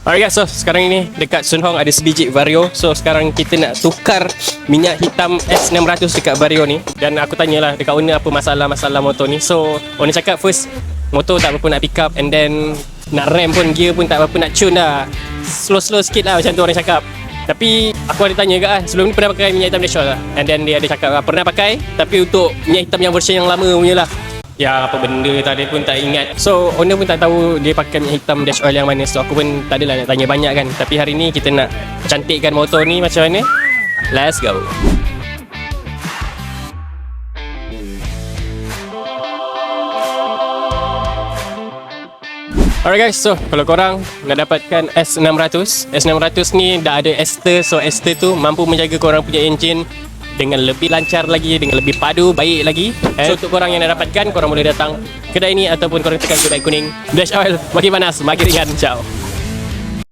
Alright guys, so sekarang ini dekat Sun Hong ada sebiji Vario. So sekarang kita nak tukar minyak hitam S600 dekat Vario ni. Dan aku tanyalah dekat owner apa masalah-masalah motor ni. So owner cakap first, motor tak berapa nak pick up, and then nak rem pun, gear pun tak berapa nak tune dah. Slow-slow sikit lah macam tu orang cakap. Tapi aku ada tanya kat sebelum ni pernah pakai minyak hitam dashboard lah. And then dia ada cakap pernah pakai, tapi untuk minyak hitam yang version yang lama punya lah. Ya apa benda tadi pun tak ingat. So owner pun tak tahu dia pakai minyak hitam dash oil yang mana. So aku pun tak adalah nak tanya banyak kan. Tapi hari ni kita nak cantikkan motor ni macam mana. Let's go. Alright guys, so kalau korang nak dapatkan S600 ni dah ada ester. So ester tu mampu menjaga korang punya enjin dengan lebih lancar lagi, dengan lebih padu, baik lagi. So untuk korang yang nak dapatkan, korang boleh datang kedai ni ataupun korang tekan kedai kuning. Dash oil, makin panas, makin ringan. Ciao.